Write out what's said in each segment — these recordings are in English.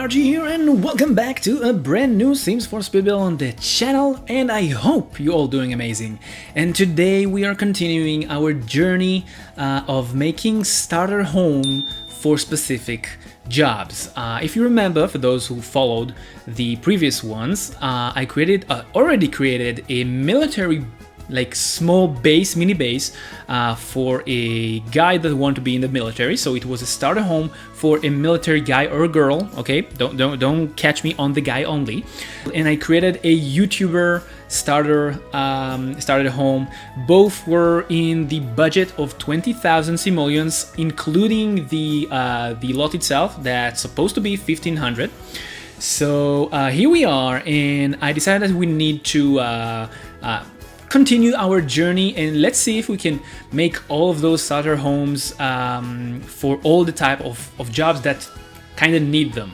paparazzi here, and welcome back to a brand new Sims 4 speed build on the channel, and I hope you're all doing amazing. And today we are continuing our journey of making starter home for specific jobs. If you remember, for those who followed the previous ones, I already created a military small base, mini base, for a guy that want to be in the military. So it was a starter home for a military guy or girl. Okay, don't catch me on the guy only. And I created a YouTuber starter home. Both were in the budget of 20,000 simoleons, including the lot itself that's supposed to be 1,500. So here we are, and I decided that we need to continue our journey, and let's see if we can make all of those starter homes for all the type of jobs that kind of need them.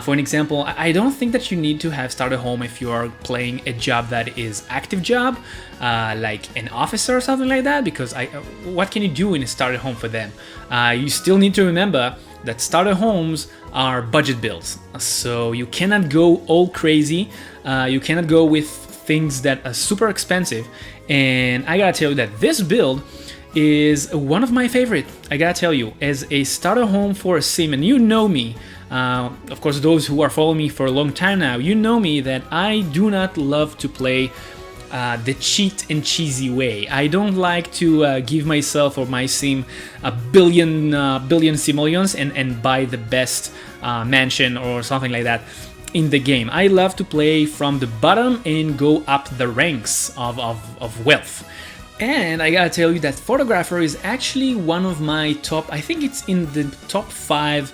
For an example, I don't think that you need to have starter home if you are playing a job that is active job, like an officer or something like that, because what can you do in a starter home for them? You still need to remember that starter homes are budget builds, so you cannot go all crazy. You cannot go with things that are super expensive, and I gotta tell you that this build is one of my favorite. I gotta tell you, as a starter home for a sim, and you know me, of course those who are following me for a long time now, you know me that I do not love to play the cheat and cheesy way. I don't like to give myself or my sim a billion simoleons and buy the best mansion or something like that in the game. I love to play from the bottom and go up the ranks of wealth. And I gotta tell you that photographer is actually one of my top, I think it's in the top 5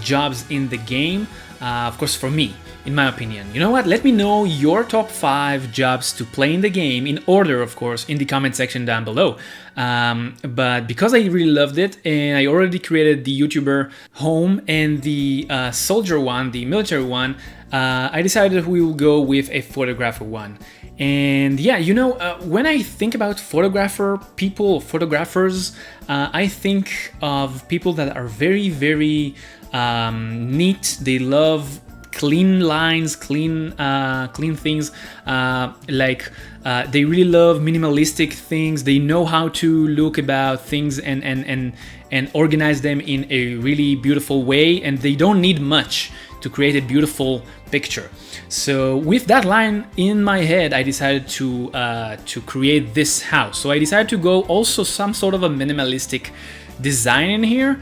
jobs in the game, of course for me, in my opinion. You know what, let me know your top 5 jobs to play in the game, in order of course, in the comment section down below. But because I really loved it, and I already created the YouTuber home and the soldier one, the military one, I decided we will go with a photographer one. And yeah, you know, when I think about photographers, I think of people that are very, very neat. They love clean lines, clean things, they really love minimalistic things. They know how to look about things and organize them in a really beautiful way, and they don't need much to create a beautiful picture. So with that line in my head, I decided to create this house. So I decided to go also some sort of a minimalistic design in here.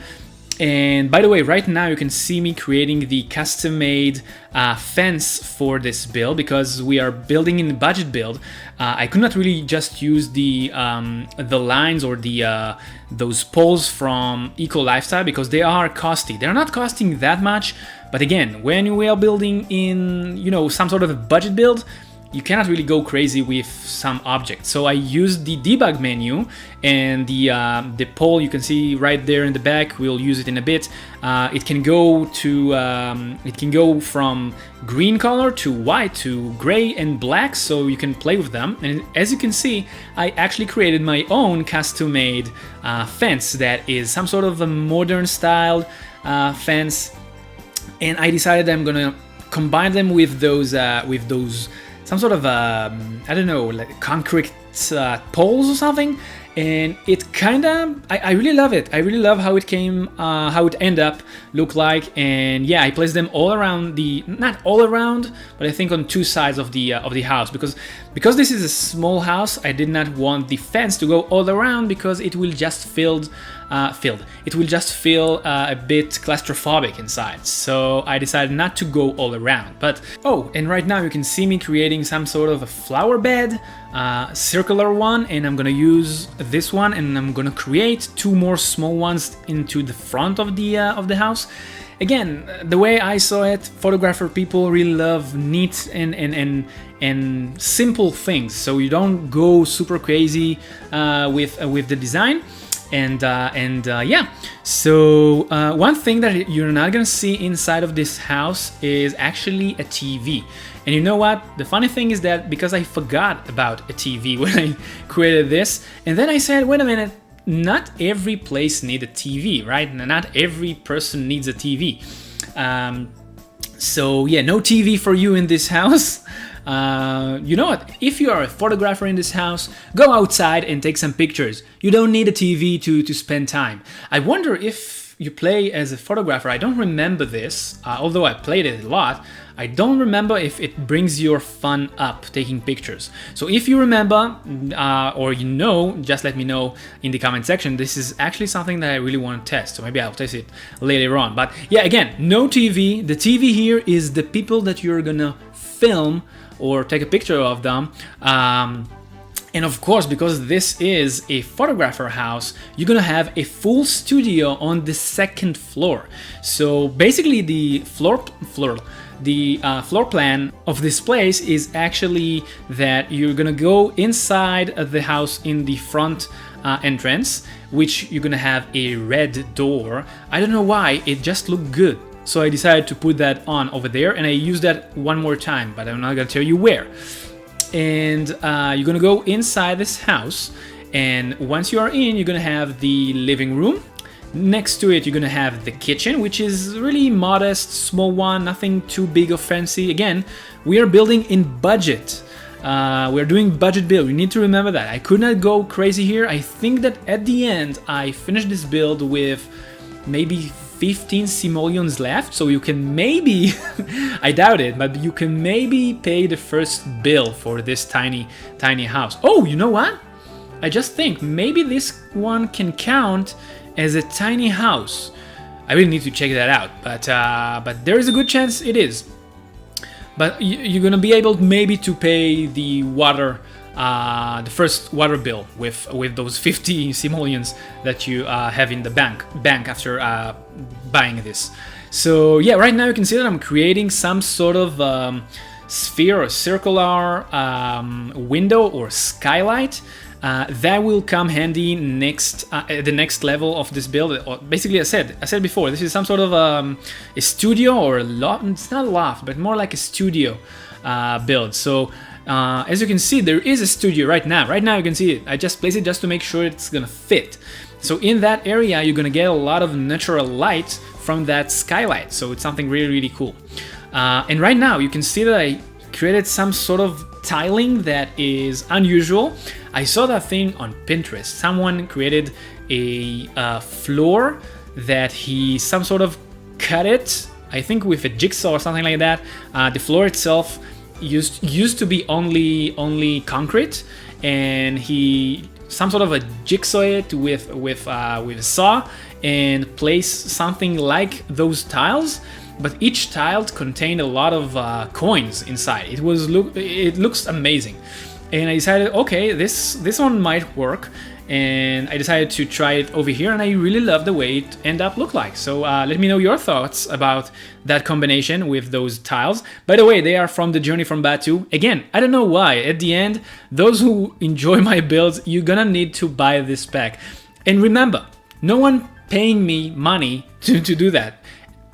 And by the way, right now you can see me creating the custom-made fence for this build, because we are building in the budget build. I could not really just use the lines or those poles from Eco Lifestyle, because they are costly. They're not costing that much, but again, when we are building in, you know, some sort of a budget build, you cannot really go crazy with some objects. So I used the debug menu, and the pole you can see right there in the back. We'll use it in a bit. It can go from green color to white to gray and black, so you can play with them. And as you can see, I actually created my own custom-made fence that is some sort of a modern styled fence, and I decided I'm gonna combine them with those some sort of I don't know, like concrete poles or something, and it kinda, I really love it. I really love how it came, how it ended up look like. And yeah, I placed them all around not all around, but I think on 2 sides of the house, because this is a small house. I did not want the fence to go all around, because it will just it will just feel a bit claustrophobic inside. So I decided not to go all around. But oh, and right now you can see me creating some sort of a flower bed, circular one, and I'm gonna use this one, and I'm gonna create 2 more small ones into the front of the house. Again, the way I saw it, photographer people really love neat and simple things, so you don't go super crazy with the design. And yeah, so one thing that you're not gonna see inside of this house is actually a TV. And you know what? The funny thing is that because I forgot about a TV when I created this, and then I said, wait a minute, not every place needs a TV, right? Not every person needs a TV. So yeah, no TV for you in this house. You know what? If you are a photographer in this house, go outside and take some pictures. You don't need a TV to spend time. I wonder if you play as a photographer. I don't remember this, although I played it a lot. I don't remember if it brings your fun up taking pictures. So if you remember, or you know, just let me know in the comment section. This is actually something that I really want to test, so maybe I'll test it later on. But yeah, again, no TV. The TV here is the people that you're gonna film or take a picture of them. And of course, because this is a photographer house, you're gonna have a full studio on the second floor. So basically the floor plan of this place is actually that you're gonna go inside the house in the front entrance, which you're gonna have a red door. I don't know why, it just looked good. So I decided to put that on over there, and I used that one more time, but I'm not gonna tell you where. And you're gonna go inside this house, and once you are in, you're gonna have the living room. Next to it, you're gonna have the kitchen, which is really modest, small one, nothing too big or fancy. Again, we are building in budget. We're doing budget build. You need to remember that. I could not go crazy here. I think that at the end, I finished this build with maybe 15 simoleons left, so you can maybe, I doubt it, but you can maybe pay the first bill for this tiny house. Oh, you know what? I just think maybe this one can count as a tiny house. I really need to check that out, but there is a good chance it is. But you're gonna be able maybe to pay the water, the first water bill with those 50 simoleons that you have in the bank after buying this. So yeah, right now you can see that I'm creating some sort of sphere or circular window or skylight. That will come handy next at the next level of this build. Basically, I said before, this is some sort of a studio or a loft. It's not a loft, but more like a studio build. So as you can see, there is a studio right now. Right now you can see it. I just placed it just to make sure it's gonna fit. So in that area, you're gonna get a lot of natural light from that skylight. So it's something really, really cool. And right now you can see that I created some sort of tiling that is unusual. I saw that thing on Pinterest. Someone created a floor that he some sort of cut it, I think with a jigsaw or something like that. The floor itself used to be only concrete, and he some sort of a jigsaw it with a saw and place something like those tiles. But each tile contained a lot of coins inside. It looks amazing, and I decided, okay, this one might work, and I decided to try it over here, and I really love the way it ended up look like. So let me know your thoughts about that combination with those tiles. By the way, they are from the Journey from Batu. Again, I don't know why. At the end, those who enjoy my builds, you're gonna need to buy this pack. And remember, no one paying me money to do that.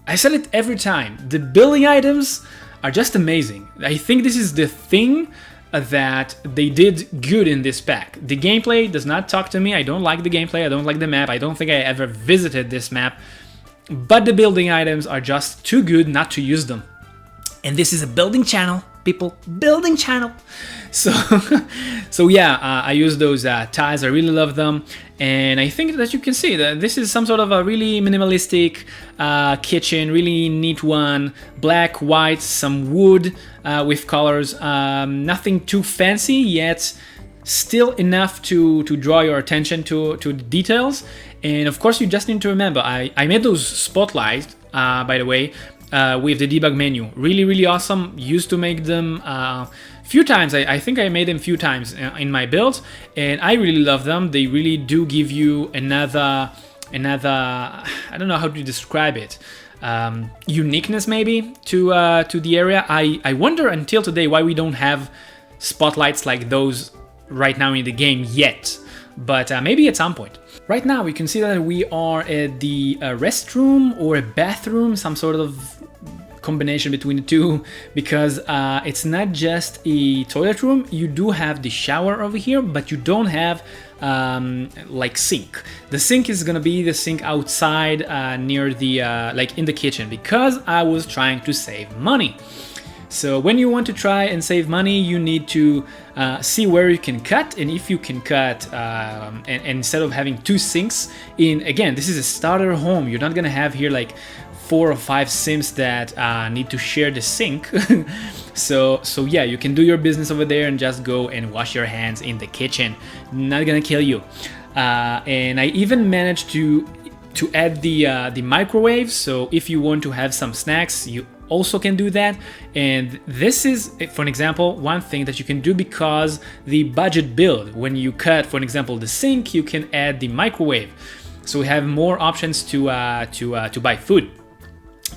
I sell it every time. The building items are just amazing. I think this is the thing that they did good in this pack. The gameplay does not talk to me. I don't like the gameplay. I don't like the map. I don't think I ever visited this map. But the building items are just too good not to use them. And this is a building channel, people. Building channel. So yeah, I use those tiles. I really love them. And I think that you can see that this is some sort of a really minimalistic kitchen, really neat one. Black, white, some wood with colors. Nothing too fancy, yet still enough to draw your attention to the details. And of course, you just need to remember, I made those spotlights, by the way, with the debug menu. Really, really awesome. Used to make them few times. I think I made them few times in my build, and I really love them. They really do give you another I don't know how to describe it, uniqueness maybe to the area. I wonder until today why we don't have spotlights like those right now in the game yet, but maybe at some point. Right now we can see that we are at the restroom or a bathroom, some sort of combination between the two, because it's not just a toilet room. You do have the shower over here, but you don't have like sink. The sink is gonna be the sink outside near the like in the kitchen, because I was trying to save money. So when you want to try and save money, you need to see where you can cut, and if you can cut, and instead of having two sinks in, again, this is a starter home. You're not gonna have here like 4 or 5 Sims that need to share the sink. so yeah, you can do your business over there and just go and wash your hands in the kitchen. Not gonna kill you. And I even managed to add the microwave, so if you want to have some snacks, you also can do that. And this is, for an example, one thing that you can do, because the budget build, when you cut, for example, the sink, you can add the microwave, so we have more options to buy food.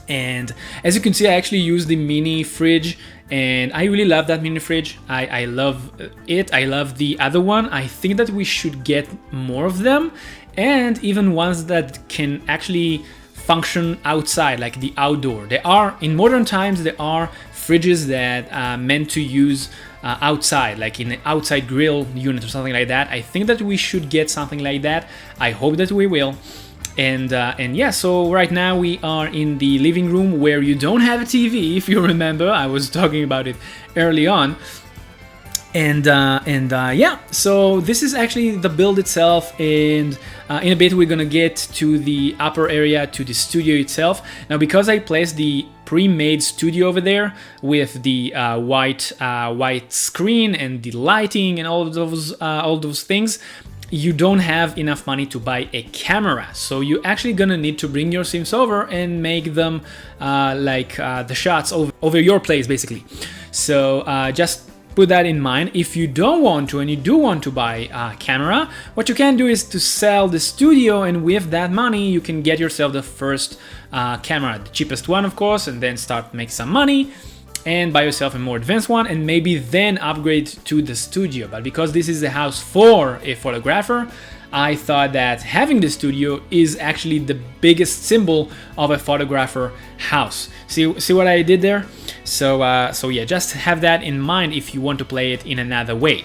And as you can see, I actually use the mini fridge, and I really love that mini fridge. I love it. I love the other one. I think that we should get more of them, and even ones that can actually function outside, like the outdoor. There are, in modern times, there are fridges that are meant to use outside, like in an outside grill unit or something like that. I think that we should get something like that. I hope that we will. And yeah, so right now we are in the living room, where you don't have a TV, if you remember. I was talking about it early on. And yeah, so this is actually the build itself, and in a bit we're gonna get to the upper area, to the studio itself. Now, because I placed the pre-made studio over there with the white screen and the lighting and all those things, you don't have enough money to buy a camera. So you're actually gonna need to bring your Sims over and make them like the shots over your place, basically. So just put that in mind. If you don't want to, and you do want to buy a camera, what you can do is to sell the studio, and with that money you can get yourself the first camera, the cheapest one of course, and then start make some money and buy yourself a more advanced one, and maybe then upgrade to the studio. But because this is a house for a photographer, I thought that having the studio is actually the biggest symbol of a photographer house. See what I did there? So yeah, just have that in mind if you want to play it in another way.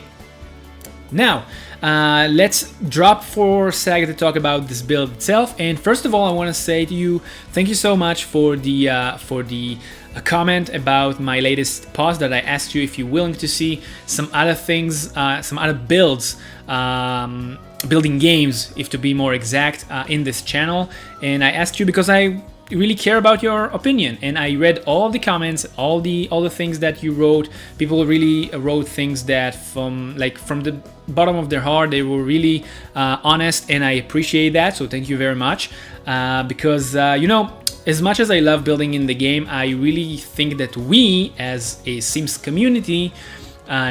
Now, let's drop for a second to talk about this build itself. And first of all, I want to say to you, thank you so much for the comment about my latest post that I asked you if you're willing to see some other things, some other builds, building games, if to be more exact, in this channel. And I asked you because I really care about your opinion, and I read all the comments, all the things that you wrote. People really wrote things that from the bottom of their heart. They were really honest, and I appreciate that, so thank you very much. Because you know, as much as I love building in the game, I really think that we as a Sims community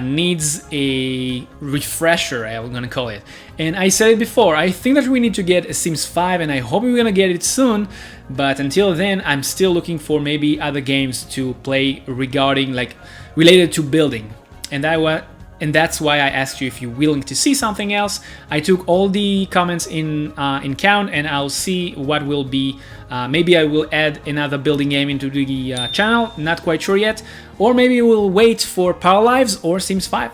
needs a refresher, I'm gonna call it. And I said it before, I think that we need to get a Sims 5, and I hope we're gonna get it soon. But until then, I'm still looking for maybe other games to play regarding, like, related to building. And that's why I asked you if you're willing to see something else. I took all the comments in count, and I'll see what will be. Maybe I will add another building game into the channel, not quite sure yet. Or maybe we'll wait for Paralyves or Sims 5.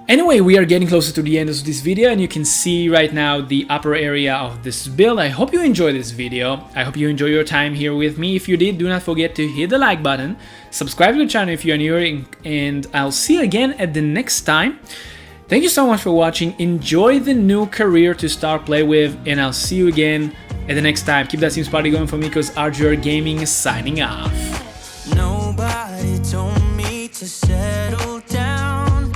Anyway, we are getting closer to the end of this video, and you can see right now the upper area of this build. I hope you enjoyed this video. I hope you enjoy your time here with me. If you did, do not forget to hit the like button, subscribe to the channel if you are new, and I'll see you again at the next time. Thank you so much for watching. Enjoy the new career to start play with, and I'll see you again at the next time. Keep that Sims party going for me, because RGR Gaming is signing off. Nobody told me to settle down.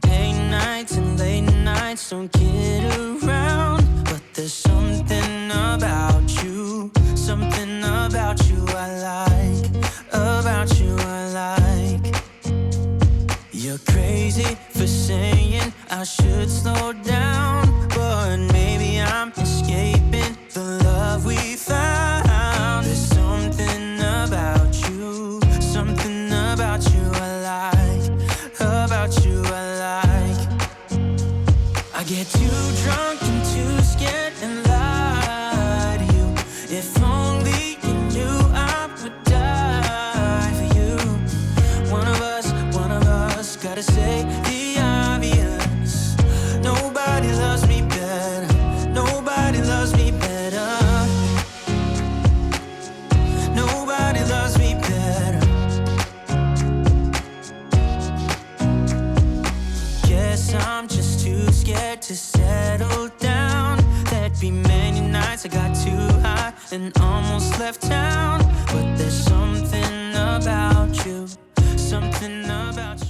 Day nights and late nights don't get around. But there's something about you I like, about you I like. You're crazy for saying I should slow down, but maybe I'm escaping the love we found. There's something about you I like, about you I like. I get too gotta say the obvious. Nobody loves me better. Nobody loves me better. Nobody loves me better. Guess I'm just too scared to settle down. There'd be many nights I got too high and almost left town. But there's something about you, something about you.